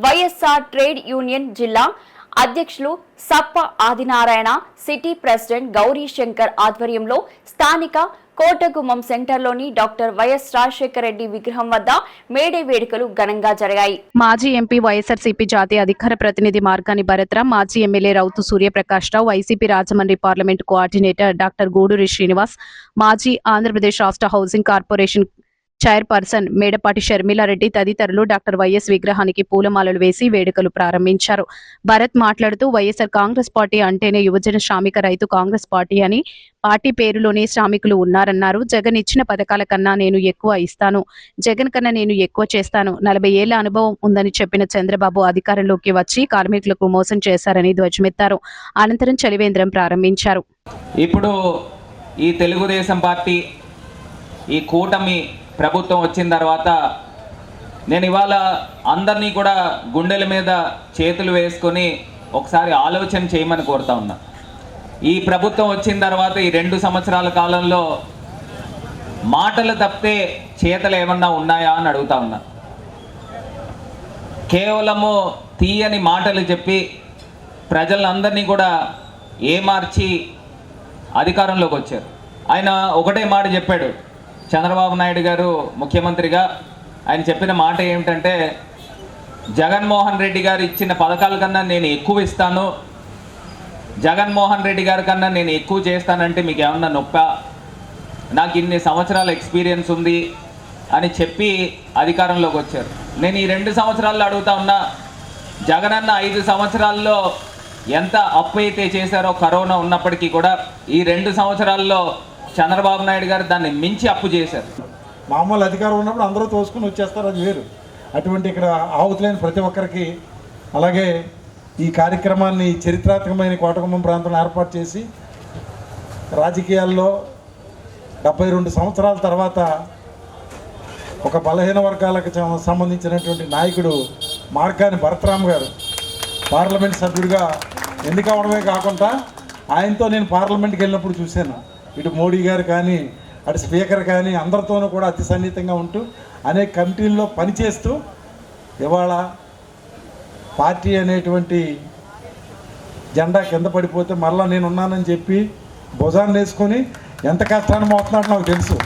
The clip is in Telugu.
వైఎస్ఆర్ ట్రేడ్ యూనియన్ జిల్లా అధ్యక్షులు సప్ప ఆదినారాయణ, సిటీ ప్రెసిడెంట్ గౌరీ శంకర్ ఆధ్వర్యంలో స్థానిక కోటగుమ్మం సెంటర్లోని డాక్టర్ వైఎస్ రాజశేఖర రెడ్డి విగ్రహం వద్ద మేడే వేడుకలు ఘనంగా జరిగాయి. మాజీ ఎంపీ వైఎస్ఆర్సీపీ జాతీయ అధికార ప్రతినిధి మార్గాని భరత్రాం, మాజీ MLA Rautu Suryaprakash Rao, YCP Rajahmundry parliament coordinator doctor Guduri Srinivas, మాజీ ఆంధ్రప్రదేశ్ రాష్ట్ర housing corporation chairperson Medapati Sharmila Reddy తదితరులు డాక్టర్ వైఎస్ విగ్రహానికి పూలమాలలు వేసి వేడుకలు ప్రారంభించారు. భరత్ మాట్లాడుతూ వైఎస్ఆర్ కాంగ్రెస్ పార్టీ అంటేనే యువజన శ్రామిక రైతు కాంగ్రెస్ పార్టీ అని, పార్టీ పేరులోనే శ్రామికులు ఉన్నారన్నారు. జగన్ ఇచ్చిన పథకాల కన్నా నేను ఎక్కువ ఇస్తాను, జగన్ కన్నా నేను ఎక్కువ చేస్తాను. 40 ఏళ్ల అనుభవం ఉందని చెప్పిన చంద్రబాబు అధికారంలోకి వచ్చి కార్మికులకు మోసం చేశారని ధ్వజమెత్తారు. అనంతరం చలివేంద్రం ప్రారంభించారు. ఇప్పుడు ఈ తెలుగుదేశం పార్టీ ఈ కూటమి ప్రభుత్వం వచ్చిన తర్వాత నేను ఇవాళ అందరినీ కూడా గుండెల మీద చేతులు వేసుకొని ఒకసారి ఆలోచన చేయమని కోరుతా ఉన్నా. ఈ ప్రభుత్వం వచ్చిన తర్వాత ఈ 2 సంవత్సరాల కాలంలో మాటలు తప్పితే చేతలు ఏమన్నా ఉన్నాయా అని అడుగుతా ఉన్నా. కేవలము తీయని మాటలు చెప్పి ప్రజలందరినీ కూడా ఏమార్చి అధికారంలోకి వచ్చారు. ఆయన ఒకటే మాట చెప్పాడు. చంద్రబాబు నాయుడు గారు ముఖ్యమంత్రిగా ఆయన చెప్పిన మాట ఏమిటంటే, జగన్మోహన్ రెడ్డి గారు ఇచ్చిన పథకాల కన్నా నేను ఎక్కువ ఇస్తాను, జగన్మోహన్ రెడ్డి గారి కన్నా నేను ఎక్కువ చేస్తానంటే మీకు ఏమన్నా నొప్ప, నాకు ఇన్ని సంవత్సరాల ఎక్స్పీరియన్స్ ఉంది అని చెప్పి అధికారంలోకి వచ్చారు. నేను ఈ 2 సంవత్సరాల్లో అడుగుతా ఉన్నా, జగనన్న 5 సంవత్సరాల్లో ఎంత అప్పు అయితే చేశారో కరోనా ఉన్నప్పటికీ కూడా ఈ 2 సంవత్సరాల్లో చంద్రబాబు నాయుడు గారు దాన్ని మించి అప్పు చేశారు. మామూలు అధికారం ఉన్నప్పుడు అందరూ తోసుకుని వచ్చేస్తారు, అది వేరు. అటువంటి ఇక్కడ ఆహుతులైన ప్రతి ఒక్కరికి, అలాగే ఈ కార్యక్రమాన్ని చరిత్రాత్మకమైన కోటగుమ్మం ప్రాంతంలో ఏర్పాటు చేసి రాజకీయాల్లో 72 సంవత్సరాల తర్వాత ఒక బలహీన వర్గాలకు సంబంధించినటువంటి నాయకుడు మార్గాని భరత్రాం గారు పార్లమెంట్ సభ్యుడిగా ఎన్నికవడమే కాకుండా ఆయనతో నేను పార్లమెంట్కి వెళ్ళినప్పుడు చూశాను. ఇటు మోడీ గారు కానీ, అటు స్పీకర్ కానీ అందరితోనూ కూడా అతి సన్నిహితంగా ఉంటూ అనేక కమిటీల్లో పనిచేస్తూ ఇవాళ పార్టీ అనేటువంటి జెండా కింద పడిపోతే మళ్ళీ నేను ఉన్నానని చెప్పి భుజాన్ని వేసుకొని ఎంత కష్టాన్ని మోస్తున్నాడో నాకు తెలుసు.